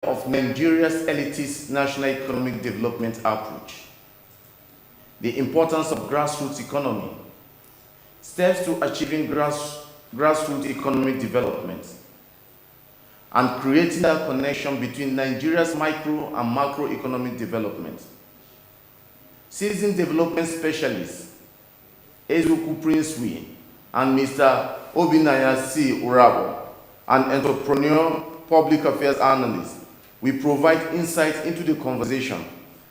of Nigeria's elitist national economic development approach, the importance of grassroots economy, steps to achieving grassroots economic development, and creating a connection between Nigeria's micro and macroeconomic development. Citizen development specialist Eziukwu Princewill and Mr. Obinnaya C. Uruakpa, an entrepreneur public affairs analyst, we provide insight into the conversation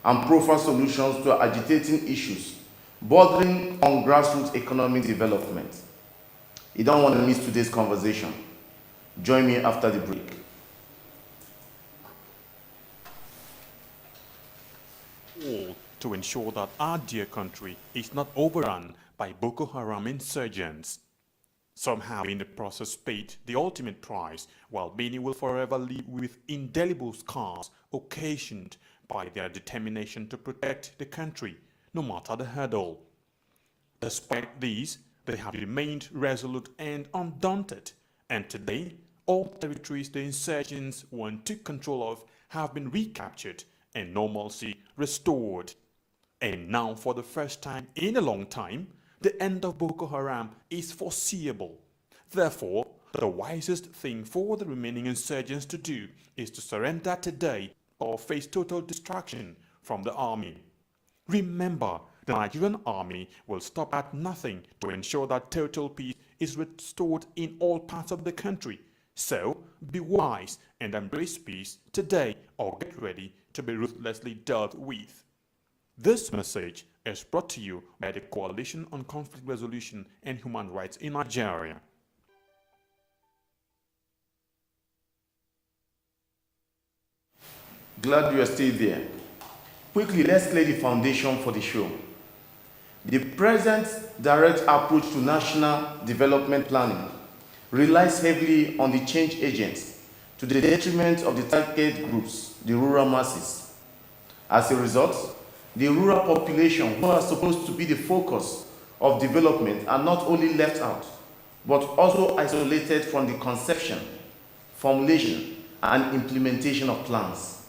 and profile solutions to agitating issues bordering on grassroots economic development. You don't want to miss today's conversation. Join me after the break. All to ensure that our dear country is not overrun by Boko Haram insurgents. Some have in the process paid the ultimate price, while many will forever live with indelible scars occasioned by their determination to protect the country, no matter the hurdle. Despite these, they have remained resolute and undaunted, and today, all territories the insurgents once took control of have been recaptured and normalcy restored. And now, for the first time in a long time, the end of Boko Haram is foreseeable. Therefore, the wisest thing for the remaining insurgents to do is to surrender today or face total destruction from the army. Remember, the Nigerian army will stop at nothing to ensure that total peace is restored in all parts of the country. So, be wise and embrace peace today or get ready to be ruthlessly dealt with. This message is brought to you by the Coalition on Conflict Resolution and Human Rights in Nigeria. Glad you are still there. Quickly, let's lay the foundation for the show. The present direct approach to national development planning relies heavily on the change agents to the detriment of the target groups, the rural masses. As a result, the rural population, who are supposed to be the focus of development, are not only left out, but also isolated from the conception, formulation, and implementation of plans.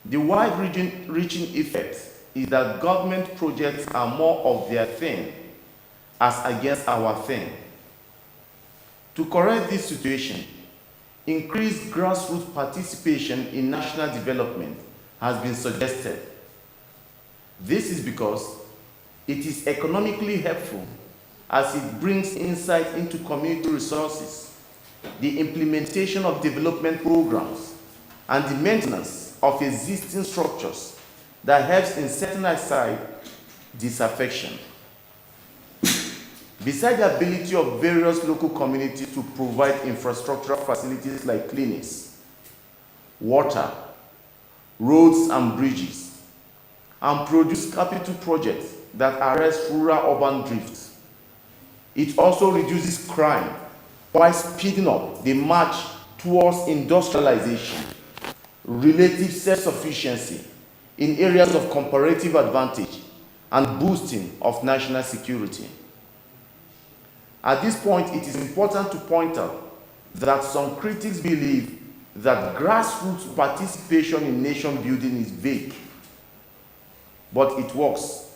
The wide-reaching effect is that government projects are more of their thing as against our thing. To correct this situation, increased grassroots participation in national development has been suggested. This is because it is economically helpful as it brings insight into community resources, the implementation of development programs, and the maintenance of existing structures that helps in setting aside disaffection. Besides the ability of various local communities to provide infrastructural facilities like clinics, water, roads and bridges, and produce capital projects that arrest rural-urban drift, it also reduces crime while speeding up the march towards industrialization, relative self-sufficiency in areas of comparative advantage, and boosting of national security. At this point, it is important to point out that some critics believe that grassroots participation in nation building is vague, but it works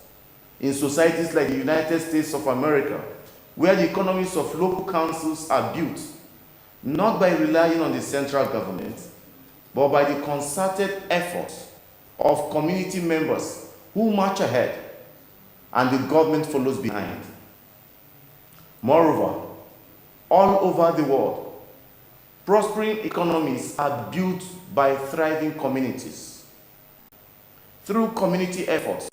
in societies like the United States of America, where the economies of local councils are built not by relying on the central government, but by the concerted efforts of community members who march ahead and the government follows behind. Moreover, all over the world, prospering economies are built by thriving communities. Through community efforts,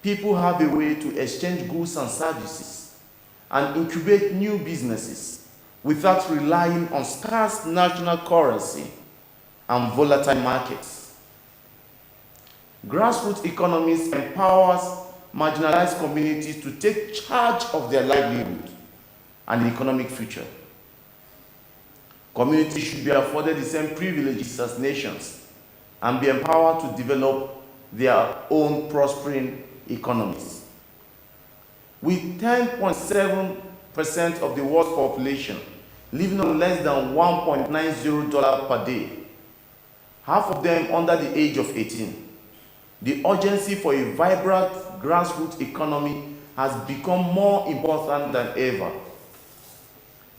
people have a way to exchange goods and services and incubate new businesses without relying on scarce national currency and volatile markets. Grassroots economies empowers marginalized communities to take charge of their livelihood and economic future. Communities should be afforded the same privileges as nations and be empowered to develop their own prospering economies. With 10.7% of the world's population living on less than $1.90 per day, half of them under the age of 18. The urgency for a vibrant grassroots economy has become more important than ever.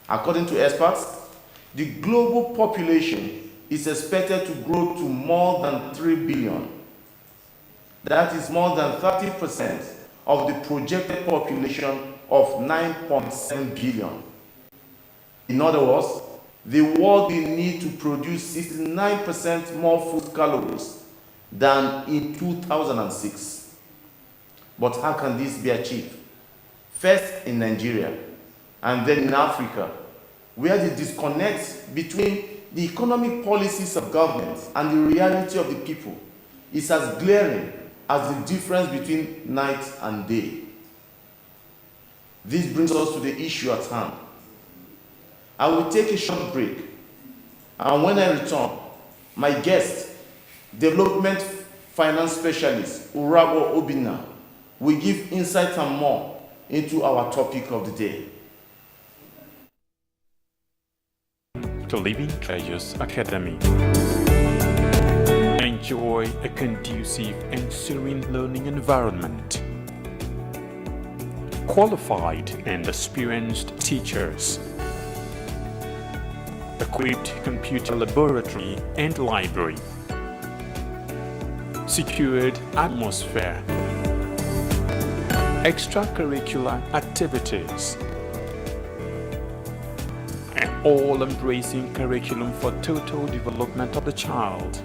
According to experts, the global population is expected to grow to more than 3 billion. That is more than 30% of the projected population of 9.7 billion. In other words, the world will need to produce 69% more food calories than in 2006. But how can this be achieved? First in Nigeria, and then in Africa, where the disconnect between the economic policies of governments and the reality of the people is as glaring as the difference between night and day. This brings us to the issue at hand. I will take a short break, and when I return, my guest, development finance specialist Uruakpa Obinnaya, will give insight and more into our topic of the day. To Living Treasures Academy. Enjoy a conducive and serene learning environment. Qualified and experienced teachers. Equipped computer laboratory and library. Secured atmosphere. Extracurricular activities. An all-embracing curriculum for total development of the child.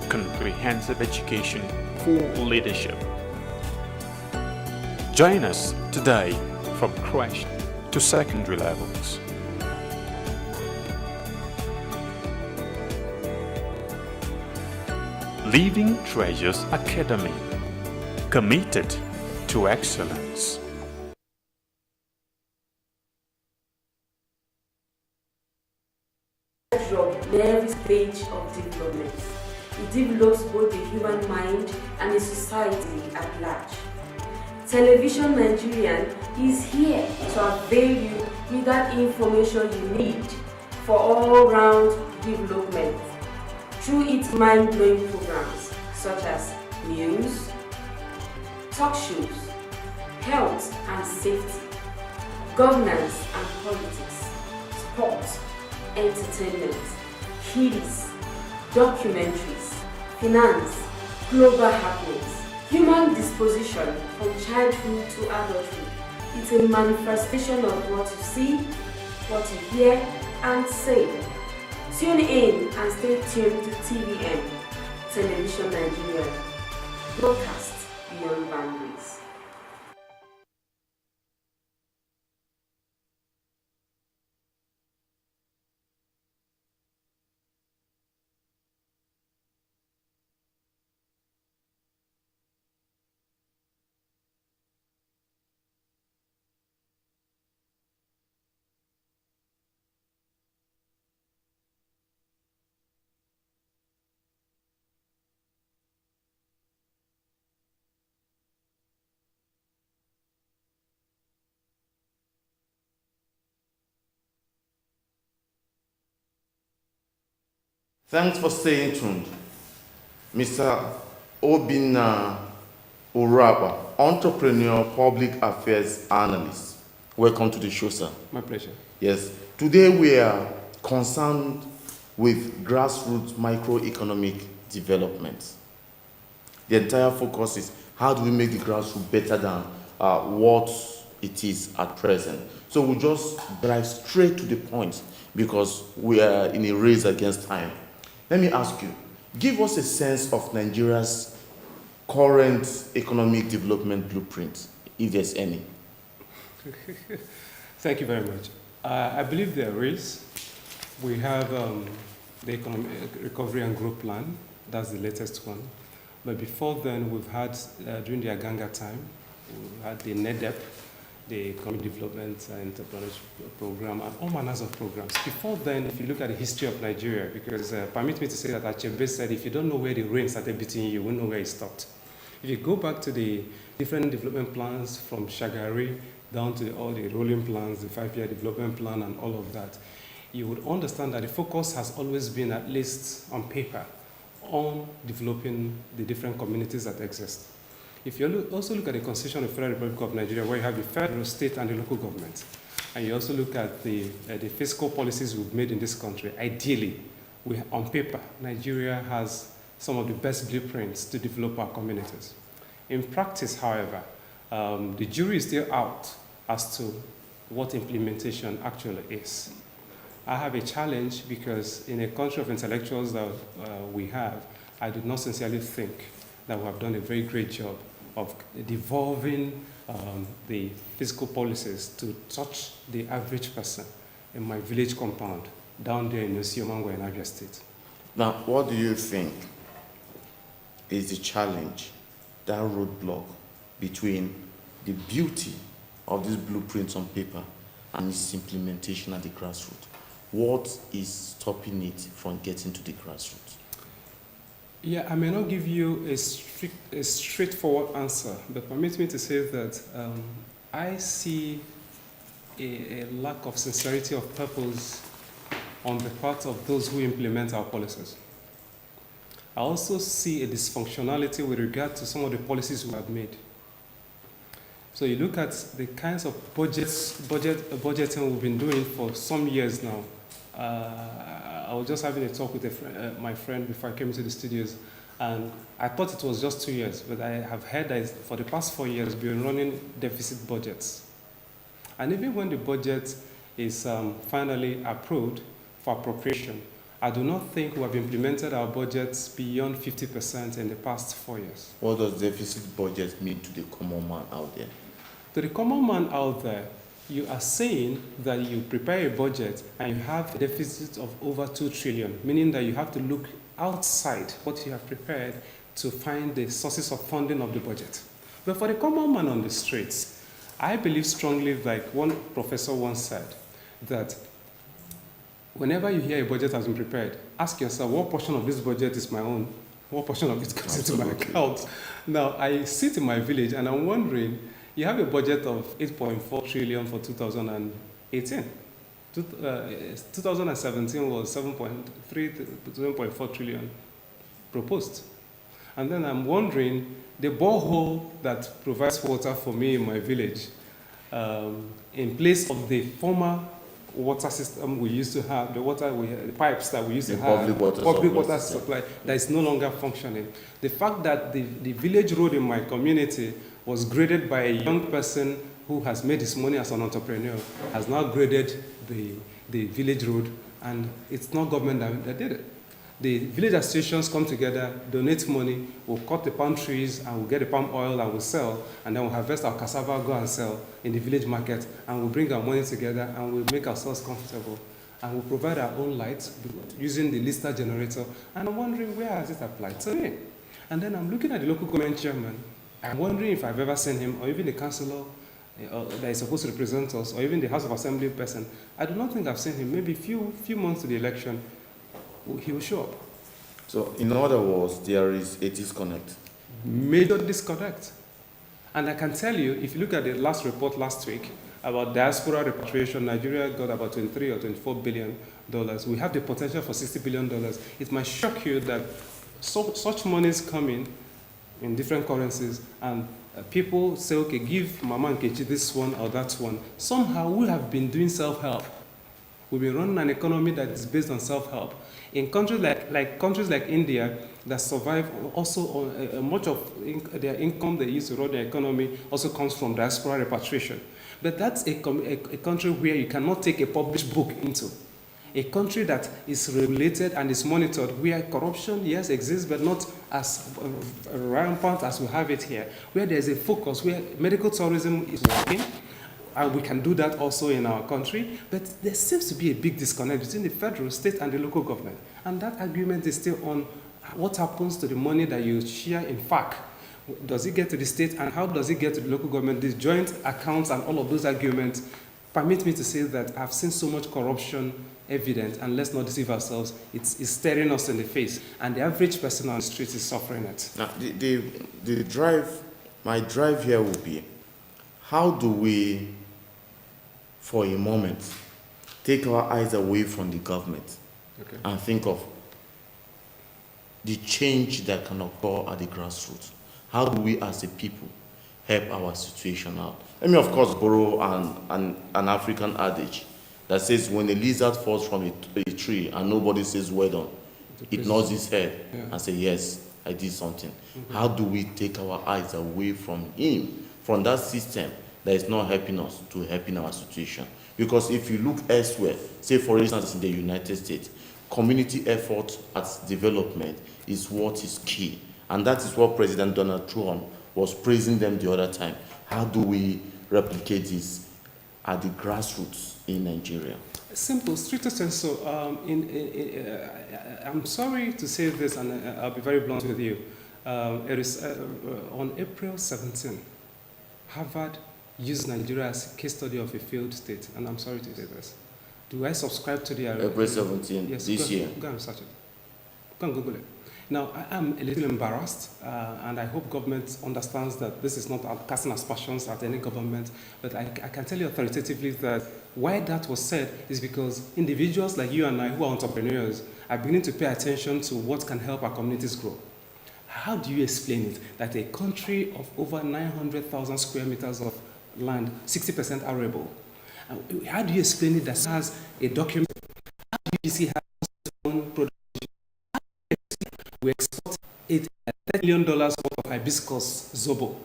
Comprehensive education for leadership. Join us today from crèche to secondary levels. Living Treasures Academy, committed to excellence. In every stage of development. It develops both the human mind and the society at large. Television Nigerian is here to avail you with that information you need for all-round development through its mind-blowing programs such as news, talk shows, health and safety, governance and politics, sports, entertainment, kids, documentaries, finance, global happenings, human disposition from childhood to adulthood. It's a manifestation of what you see, what you hear and say. Tune in and stay tuned to TVN, Television Nigeria, broadcast beyond boundaries. Thanks for staying tuned. Mr. Obinnaya Uruakpa, entrepreneur, public affairs analyst. Welcome to the show, sir. My pleasure. Yes. Today we are concerned with grassroots microeconomic development. The entire focus is how do we make the grassroots better than what it is at present. So we'll just drive straight to the point because we are in a race against time. Let me ask you, give us a sense of Nigeria's current economic development blueprint, if there's any. Thank you very much. I believe there is. We have the Economic Recovery and Growth Plan. That's the latest one. But before then, we've had, during the Aganga time, we had the NEDEP, the Economic Development and Entrepreneurship Program, and all manners of programs. Before then, if you look at the history of Nigeria, because permit me to say that Achebe said, if you don't know where the rain started beating you won't know where it stopped. If you go back to the different development plans from Shagari down to all the rolling plans, the 5-year development plan and all of that, you would understand that the focus has always been, at least on paper, on developing the different communities that exist. If you also look at the Constitution of the Federal Republic of Nigeria, where you have the federal, state, and the local government, and you also look at the fiscal policies we've made in this country, ideally, on paper, Nigeria has some of the best blueprints to develop our communities. In practice, however, the jury is still out as to what implementation actually is. I have a challenge because in a country of intellectuals that we have, I do not sincerely think that we have done a very great job of devolving the fiscal policies to touch the average person in my village compound down there in Eziukwu in Abia State. Now, what do you think is the challenge, that roadblock between the beauty of these blueprints on paper and its implementation at the grassroots? What is stopping it from getting to the grassroots? Yeah, I may not give you a straightforward answer, but permit me to say that I see a lack of sincerity of purpose on the part of those who implement our policies. I also see a dysfunctionality with regard to some of the policies we have made. So you look at the kinds of budgeting we've been doing for some years now. I was just having a talk with my friend before I came into the studios, and I thought it was just 2 years, but I have heard that for the past 4 years, we've been running deficit budgets. And even when the budget is finally approved for appropriation, I do not think we have implemented our budgets beyond 50% in the past 4 years. What does deficit budget mean to the common man out there? To the common man out there, you are saying that you prepare a budget and you have a deficit of over 2 trillion, meaning that you have to look outside what you have prepared to find the sources of funding of the budget. But for the common man on the streets, I believe strongly, like one professor once said, that whenever you hear a budget has been prepared, ask yourself, what portion of this budget is my own? What portion of it goes into my account? Now, I sit in my village and I'm wondering, you have a budget of 8.4 trillion for 2018. 2017 was 7.3 to 7.4 trillion proposed. And then I'm wondering, the borehole that provides water for me in my village, in place of the former water system we used to have, the pipes that we used to have, public water supply, that is no longer functioning. The fact that the village road in my community was graded by a young person who has made his money as an entrepreneur, has now graded the village road, and it's not government that did it. The village associations come together, donate money, we'll cut the palm trees, and we'll get the palm oil and we'll sell, and then we'll harvest our cassava, go and sell in the village market, and we'll bring our money together and we'll make ourselves comfortable. And we'll provide our own lights using the Lister generator, and I'm wondering, where has it applied to me? And then I'm looking at the local government chairman. I'm wondering if I've ever seen him, or even the councillor that is supposed to represent us, or even the House of Assembly person. I do not think I've seen him. Maybe a few months to the election, he will show up. So, in other words, there is a disconnect. Major disconnect. And I can tell you, if you look at the last report last week about diaspora repatriation, Nigeria got about 23 or $24 billion. We have the potential for $60 billion. It might shock you that such money is coming in different currencies, and people say, okay, give Mama Nkechi this one or that one. Somehow we have been doing self-help. We've been running an economy that is based on self-help. In countries like India, that survive also on much of their income they use to run their economy also comes from diaspora repatriation. But that's a country where you cannot take a published book into. A country that is regulated and is monitored, where corruption, yes, exists, but not as rampant as we have it here, where there's a focus, where medical tourism is working, and we can do that also in our country, but there seems to be a big disconnect between the federal, state, and the local government. And that argument is still on what happens to the money that you share in FAC. Does it get to the state, and how does it get to the local government? These joint accounts and all of those arguments permit me to say that I've seen so much corruption evident, and let's not deceive ourselves, it's staring us in the face, and the average person on the street is suffering it. Now, my drive here will be, how do we, for a moment, take our eyes away from the government Okay. and think of the change that can occur at the grassroots. How do we as a people help our situation out? Let me, of course, borrow an African adage that says when a lizard falls from a tree and nobody says well done, it nods his head and says, yes, I did something. How do we take our eyes away from him, from that system that is not helping us, to helping our situation? Because if you look elsewhere, say for instance in the United States, community effort at development is what is key. And that is what President Donald Trump was praising them the other time. How do we replicate this at the grassroots in Nigeria? Simple, stricto sensu. I'm sorry to say this, and I'll be very blunt with you. It is on April 17, Harvard used Nigeria as a case study of a failed state, and I'm sorry to say this. Do I subscribe to the April 17, yes, this year? Go and research it. Go and Google it. Now, I am a little embarrassed, and I hope government understands that this is not casting aspersions at any government, but I can tell you authoritatively that why that was said is because individuals like you and I who are entrepreneurs are beginning to pay attention to what can help our communities grow. How do you explain it that a country of over 900,000 square meters of land, 60% arable, how do you explain it that has a document? How do you see how its own production? We export $30 million worth of hibiscus zobo.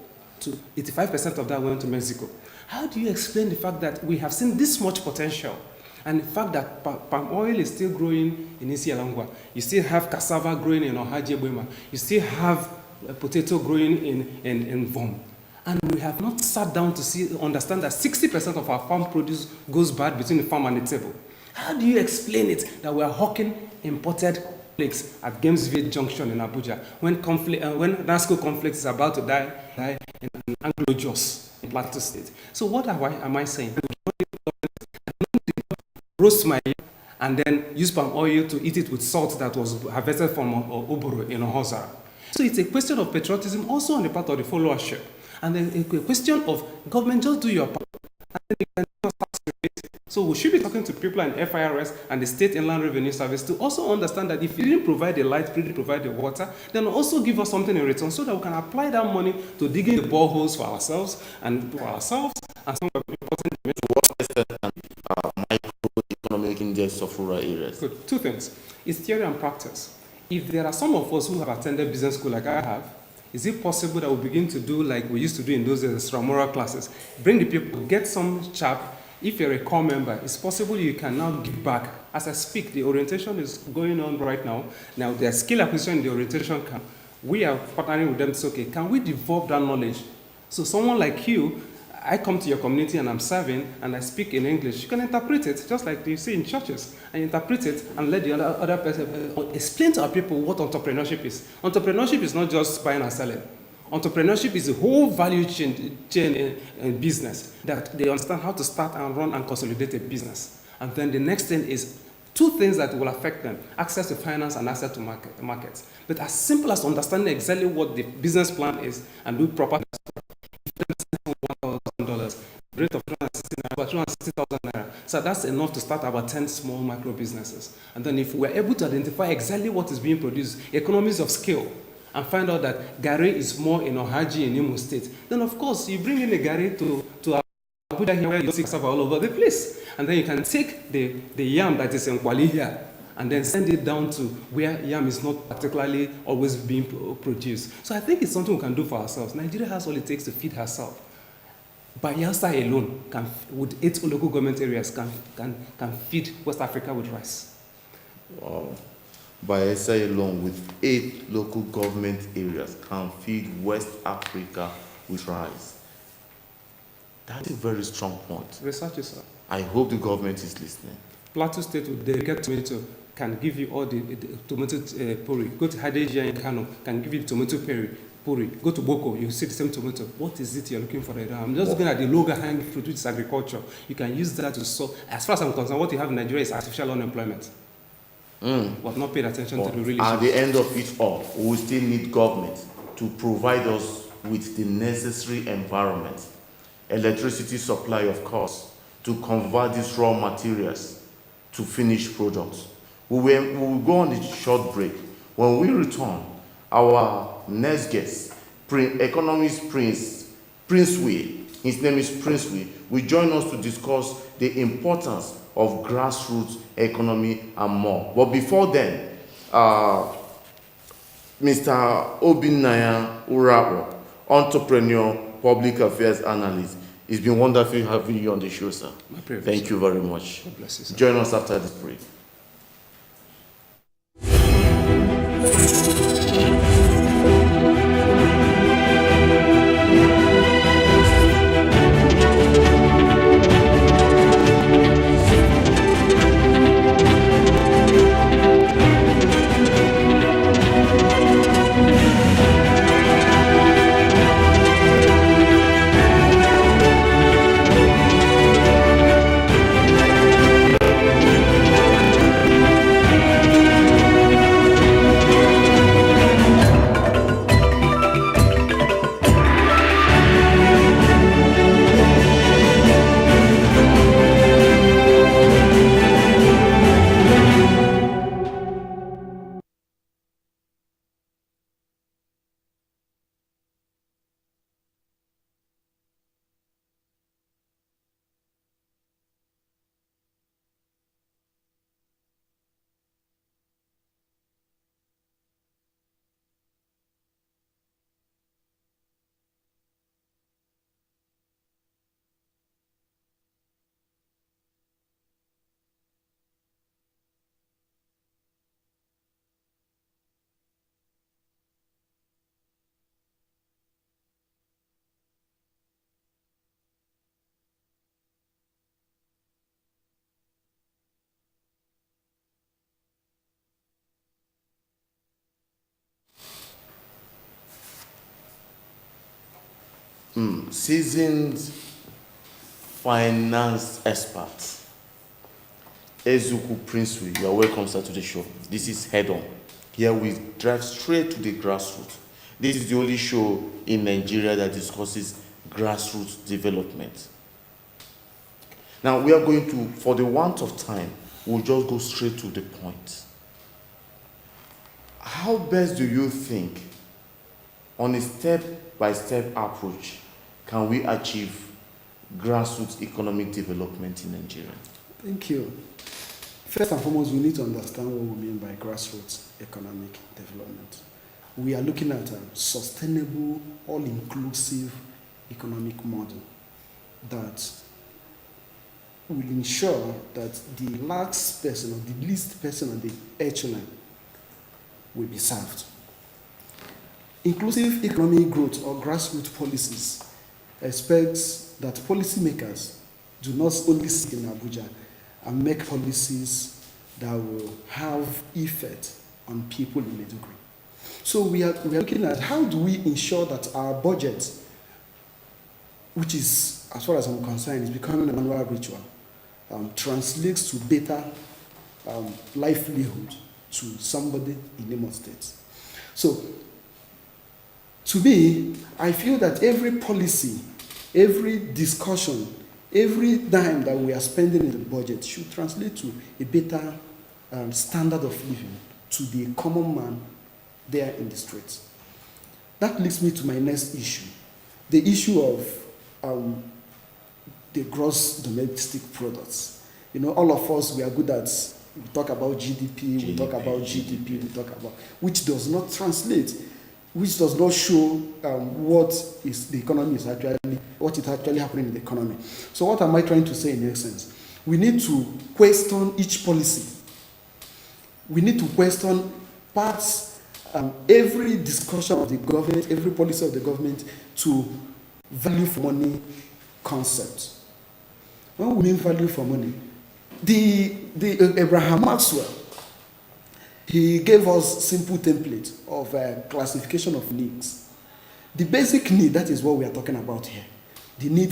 85% of that went to Mexico. How do you explain the fact that we have seen this much potential, and the fact that palm oil is still growing in Isialangwa? You still have cassava growing in Ohaji-Ebwema. You still have potato growing in Vom. And we have not sat down to understand that 60% of our farm produce goes bad between the farm and the table. How do you explain it that we are hawking imported conflicts at Gamesville Junction in Abuja when NASCO conflict is about to die in Anglo-Jos in Plateau State? So what am I saying? Roast my yam and then use palm oil to eat it with salt that was harvested from Oboro in Ohozara. So it's a question of patriotism also on the part of the followership. And then a question of government, just do your part. And then you can tax rate. So we should be talking to people in FIRS and the State Inland Revenue Service to also understand that if you didn't provide the light, didn't provide the water, then also give us something in return so that we can apply that money to digging the boreholes for ourselves and some important. To what extent can microeconomic index of rural areas? Good. Two things. It's theory and practice. If there are some of us who have attended business school like I have, is it possible that we begin to do like we used to do in those extramural classes? Bring the people, get some chap. If you're a core member, it's possible you can now give back. As I speak, the orientation is going on right now. Now, there's skill acquisition in the orientation camp. We are partnering with them. It's okay. Can we develop that knowledge? So someone like you, I come to your community and I'm serving and I speak in English. You can interpret it just like you see in churches. And interpret it and let the other person explain to our people what entrepreneurship is. Entrepreneurship is not just buying and selling. Entrepreneurship is a whole value chain in business that they understand how to start and run and consolidate a business. And then the next thing is two things that will affect them: access to finance and access to markets. But as simple as understanding exactly what the business plan is and do proper $1,000, rate of 260,000 naira. So that's enough to start about 10 small micro businesses. And then if we're able to identify exactly what is being produced, economies of scale, and find out that Gary is more in Ohaji in Imo State, then of course you bring in the Gary to Abuja here where you see cassava all over the place. And then you can take the yam that is in Kwali here and then send it down to where yam is not particularly always being produced. So I think it's something we can do for ourselves. Nigeria has all it takes to feed herself. Bayelsa alone, with 8 local government areas, can feed West Africa with rice. Wow. Bayelsa alone, with 8 local government areas, can feed West Africa with rice. That's a very strong point. Research it, sir. I hope the government is listening. Plateau State with delicate tomato can give you all the tomato puri. Go to Hadejia in Kano, can give you tomato puri. Go to Boko, you see the same tomato. What is it you're looking for there? I'm just looking at the longer hanging fruit, which is agriculture. You can use that to solve. As far as I'm concerned, what you have in Nigeria is artificial unemployment. We have not paid attention to the real At issues. the end of it all, we still need government to provide us with the necessary environment, electricity supply, of course, to convert these raw materials to finished products. We will go on a short break. When we return, our next guest, economist Princewill, his name is Princewill, will join us to discuss the importance of grassroots economy and more. But before then, Mr. Obinnaya Uruakpa, entrepreneur, public affairs analyst. It's been wonderful having you on the show, sir. My privilege. Thank you very much. God bless you, sir. Join us after this break. Seasoned finance expert, Eziukwu Princewill, you are welcome, sir, to the show. This is Head On. Here we drive straight to the grassroots. This is the only show in Nigeria that discusses grassroots development. Now we are going to, for the want of time, we'll just go straight to the point. How best do you think, on a step-by-step approach, can we achieve grassroots economic development in Nigeria? Thank you. First and foremost, we need to understand what we mean by grassroots economic development. We are looking at a sustainable, all-inclusive economic model that will ensure that the last person or the least person on the echelon will be served. Inclusive economic growth or grassroots policies expects that policymakers do not only sit in Abuja and make policies that will have effect on people in Eziukwu. So we are looking at how do we ensure that our budget, which is, as far as I'm concerned, is becoming an annual ritual, translates to better livelihood to somebody in Imo State. So, to me, I feel that every policy, every discussion, every dime that we are spending in the budget should translate to a better standard of living to the common man there in the streets. That leads me to my next issue, the issue of the gross domestic products. You know, all of us, we are good at, we talk about GDP, we talk about GDP, we talk about, which does not translate, which does not show what is the economy is actually, what is actually happening in the economy. So what am I trying to say in essence? We need to question each policy. We need to question parts, every discussion of the government, every policy of the government to value for money concept. When we mean value for money, the Abraham Maxwell, he gave us simple template of classification of needs. The basic need, that is what we are talking about here. The need,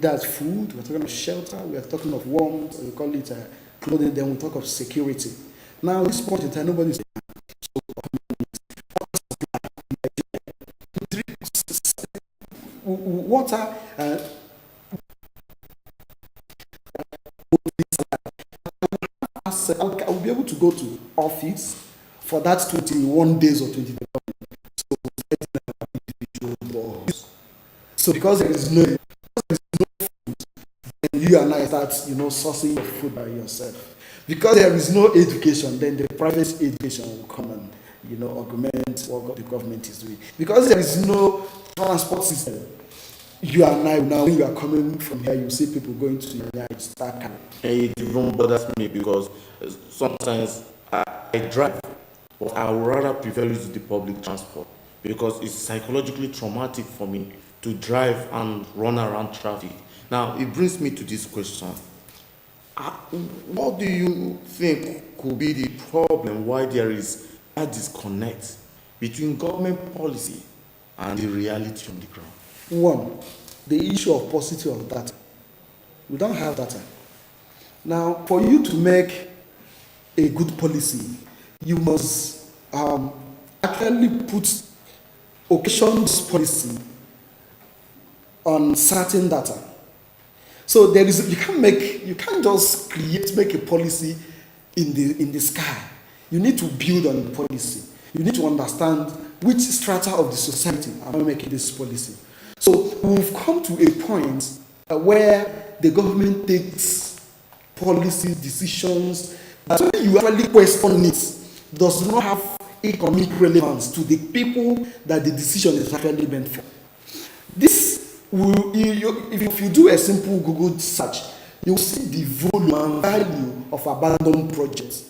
that's food, we're talking of shelter, we are talking of warmth, we call it clothing, then we talk of security. Now, at this point in time, nobody's water, fixed for that 21 days or 20 days. So because there is no food, then you and I start, sourcing your food by yourself. Because there is no education, then the private education will come and, augment what the government is doing. Because there is no transport system, you and I now, when you are coming from here, you see people going to Nigeria, start coming. It even bothers me because sometimes I drive, but I would rather prefer using the public transport because it's psychologically traumatic for me to drive and run around traffic. Now, it brings me to this question. What do you think could be the problem why there is a disconnect between government policy and the reality on the ground? One, the issue of paucity of data. We don't have data. Now, for you to make a good policy, you must actually occasion this policy on certain data. So you can't just make a policy in the sky. You need to build on the policy. You need to understand which strata of the society are making this policy. So we've come to a point where the government takes policy decisions that when you actually question it, does not have economic relevance to the people that the decision is actually meant for. If you do a simple Google search, you'll see the volume and value of abandoned projects.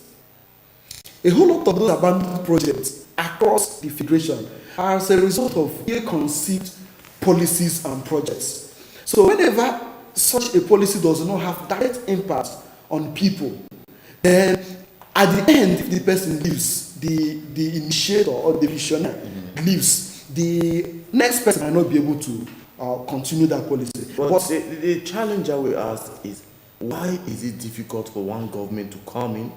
A whole lot of those abandoned projects across the Federation are as a result of ill-conceived policies and projects. So whenever such a policy does not have direct impact on people, then at the end, if the person leaves, the initiator or the visionary leaves, the next person might not be able to continue that policy. But the challenge I will ask is, why is it difficult for one government to come in?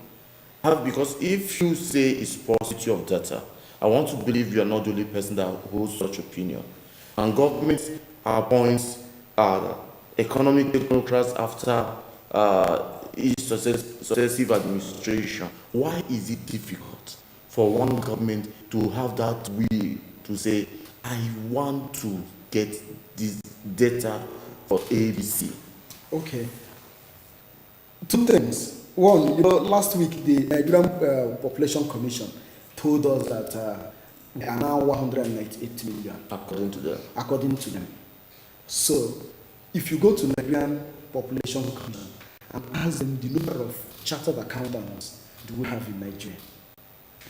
Because if you say it's paucity of data, I want to believe you are not the only person that holds such opinion. And government appoints economic technocrats after each successive administration. Why is it difficult for one government to have that will to say, I want to get this data for ABC? Okay. Two things. One, last week the Nigerian Population Commission told us that we are now 198 million. According to them. So, if you go to Nigerian Population Commission and ask them the number of chartered accountants do we have in Nigeria,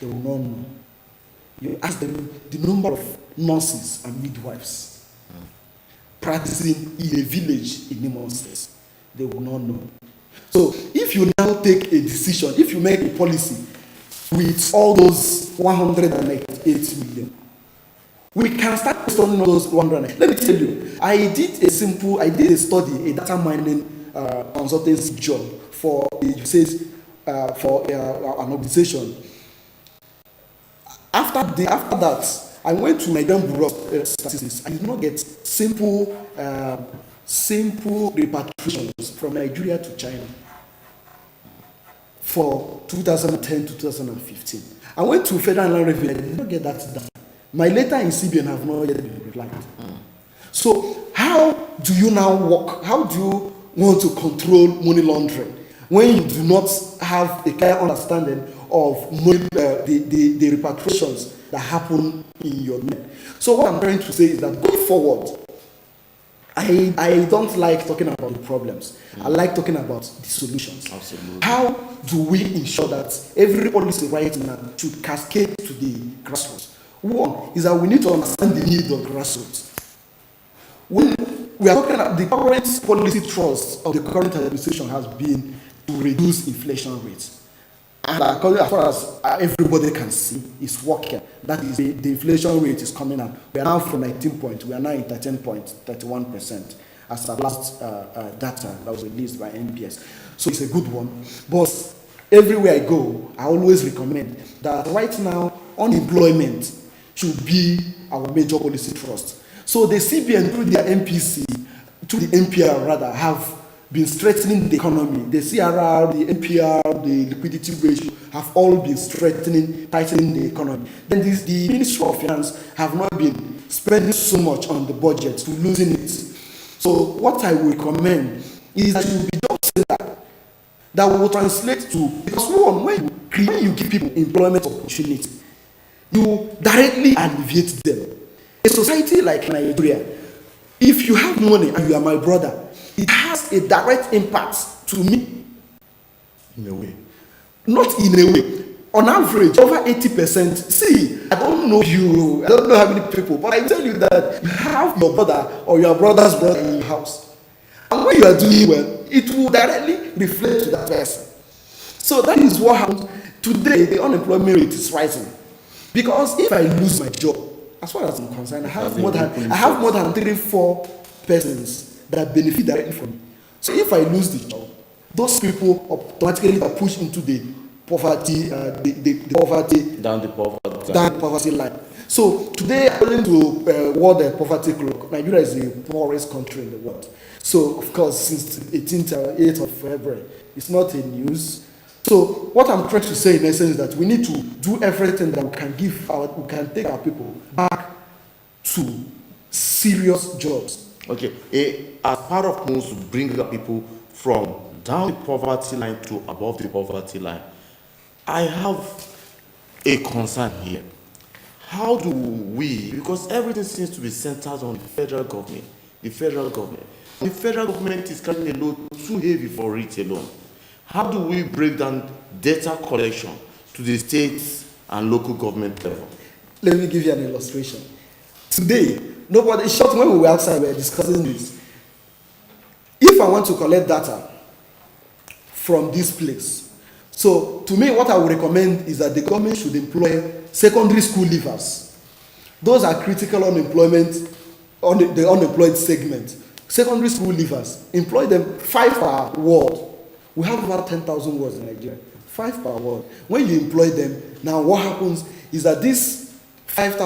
they will not know. You ask them the number of nurses and midwives practicing in a village in Imo State, they will not know. So if you now take a decision, if you make a policy with all those 198 million, we can start studying all those 198. Let me tell you, I did a study, a data mining consultancy job for an organization. After that, I went to Nigerian Bureau of Statistics. I did not get simple repatriations from Nigeria to China for 2010 to 2015. I went to Federal Land Revenue. I did not get that data. My letter in CBN have not yet been replied. So how do you now work? How do you want to control money laundering when you do not have a clear understanding of the repatriations that happen in your name? So what I'm trying to say is that going forward, I don't like talking about the problems. I like talking about the solutions. Absolutely. How do we ensure that every policy right now should cascade to the grassroots? One is that we need to understand the need of grassroots. When we are talking about the current policy thrust of the current administration has been to reduce inflation rates. And according as far as everybody can see, it's working. That is, the inflation rate is coming up. We are now from 19 point, we are now in 13.31% as the last data that was released by NPS. So it's a good one. But everywhere I go, I always recommend that right now, unemployment should be our major policy thrust. So the CBN through their MPC, through the NPR rather, have been strengthening the economy. The CRR, the NPR, the liquidity ratio have all been tightening the economy. Then the Ministry of Finance have not been spending so much on the budget to losing it. So what I will recommend is that you be just say that will translate to, because one, when you give people employment opportunity, you directly alleviate them. A society like Nigeria, if you have money and you are my brother, it has a direct impact to me. In a way. Not in a way. On average, over 80%. See, I don't know you, I don't know how many people, but I tell you that you have your brother or your brother's brother in your house. And when you are doing well, it will directly reflect to that person. So that is what happens. Today, the unemployment rate is rising. Because if I lose my job, as far as I'm concerned, I have more than 3-4 persons that benefit directly from it. So if I lose the job, those people automatically are pushed into the poverty, Down the poverty line. So today, according to World Poverty Clock, Nigeria is the poorest country in the world. So of course, since 8th of February, it's not a news. So what I'm trying to say in essence is that we need to do everything that we can take our people back to serious jobs. Okay, as part of moves to bring the people from down the poverty line to above the poverty line, I have a concern here. How do we, because everything seems to be centered on the federal government. The federal government is carrying a load too heavy for it alone. How do we break down data collection to the states and local government level? Let me give you an illustration. Today, nobody, short when we were outside, we were discussing this. If I want to collect data from this place, so to me, what I would recommend is that the government should employ secondary school leavers. Those are critical unemployment, on the unemployed segment. Secondary school leavers, employ them 5 per ward. We have about 10,000 wards in Nigeria, 5 per ward. When you employ them, now what happens is that these 5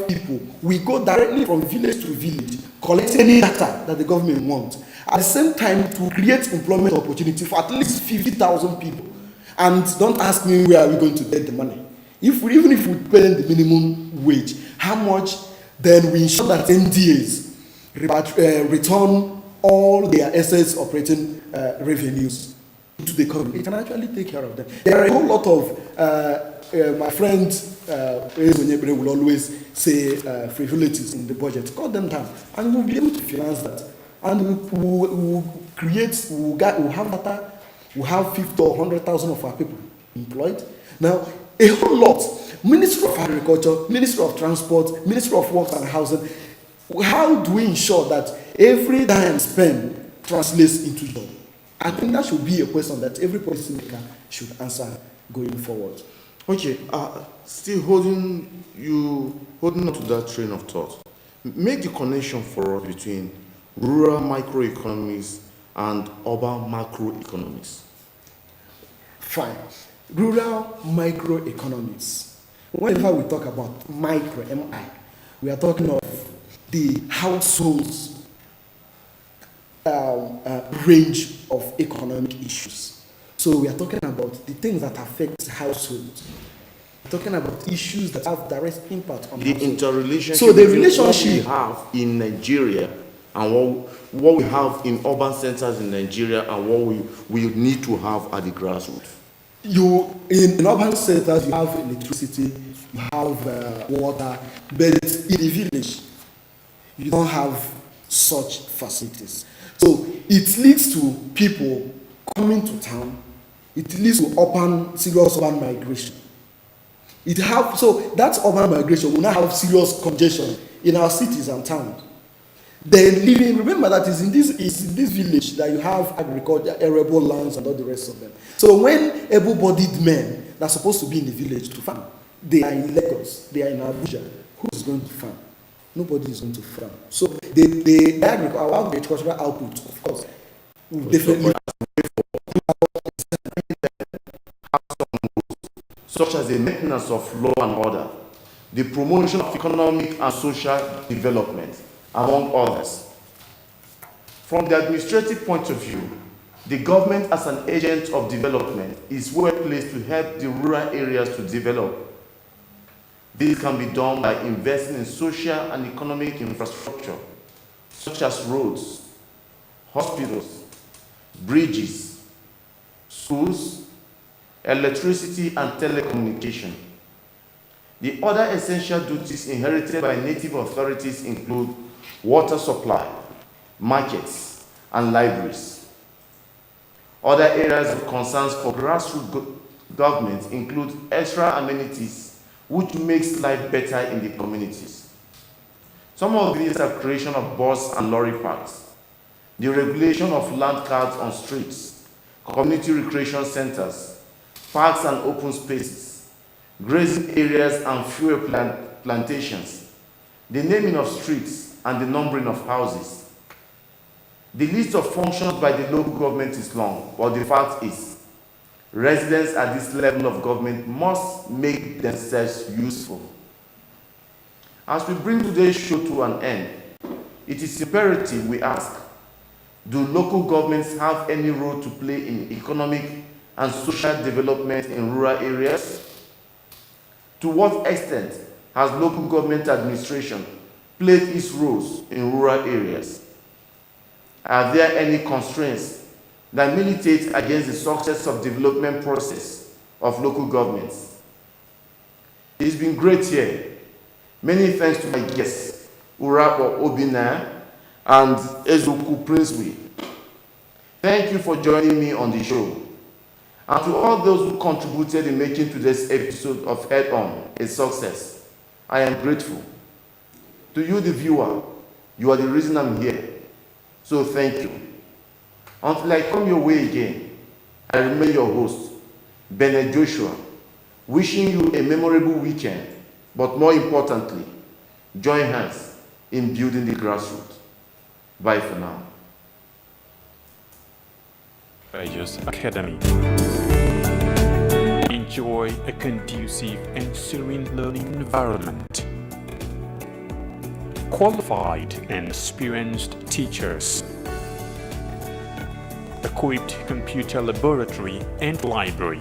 people, we go directly from village to village, collect any data that the government wants. At the same time, to create employment opportunity for at least 50,000 people. And don't ask me where are we going to get the money. Even if we pay them the minimum wage, how much, then we ensure that NDAs return all their assets operating revenues to the company. It can actually take care of them. There are a whole lot of, my friend Eziukwu will always say frivolities in the budget. Cut them down, and we'll be able to finance that. And we'll have data, we'll have 50 or 100,000 of our people employed. Now, a whole lot. Ministry of Agriculture, Ministry of Transport, Ministry of Works and Housing. How do we ensure that every dime spent translates into job? I think that should be a question that every policymaker should answer going forward. Okay, still holding on to that train of thought. Make the connection for us between rural microeconomies and urban macroeconomies. Fine. Rural microeconomies. Whenever we talk about micro, MI, we are talking of the households range of economic issues. So we are talking about the things that affect households. We're talking about issues that have direct impact on the households. interrelationship. So the between relationship what we have in Nigeria and what we have in urban centers in Nigeria and what we need to have at the grassroots. In urban centers, you have electricity, you have water, but in the village, you don't have such facilities. So it leads to people coming to town. It leads to serious urban migration. So that urban migration will now have serious congestion in our cities and towns. Remember that it's in this village that you have agriculture, arable lands, and all the rest of them. So when able-bodied men that are supposed to be in the village to farm, they are in Lagos, they are in Abuja, who is going to farm? Nobody is going to farm. So our agricultural output, of course, will definitely such as the maintenance of law and order, the promotion of economic and social development, among others. From the administrative point of view, The government as an agent of development is well placed to help the rural areas to develop. This can be done by investing in social and economic infrastructure, such as roads, hospitals, bridges, schools, electricity, and telecommunication. The other essential duties inherited by native authorities include water supply, markets, and libraries. Other areas of concerns for grassroots government include extra amenities which makes life better in the communities. Some of these are creation of bus and lorry parks, the regulation of land cards on streets, community recreation centers, parks and open spaces, grazing areas and fuel plantations, the naming of streets and the numbering of houses. The list of functions by the local government is long, but the fact is, residents at this level of government must make themselves useful. As we bring today's show to an end, it is imperative we ask, do local governments have any role to play in economic and social development in rural areas? To what extent has local government administration played its roles in rural areas? Are there any constraints that militate against the success of development process of local governments? It's been great here. Many thanks to my guests, Uruakpa Obinnaya and Eziukwu Princewill. Thank you for joining me on the show. And to all those who contributed in making today's episode of Head On a success, I am grateful. To you, the viewer, you are the reason I'm here. So thank you. Until I come your way again, I remain your host, Bennet Joshua, wishing you a memorable weekend, but more importantly, join hands in building the grassroots. Bye for now. Treasures Academy. Enjoy a conducive and serene learning environment. Qualified and experienced teachers. Equipped computer laboratory and library.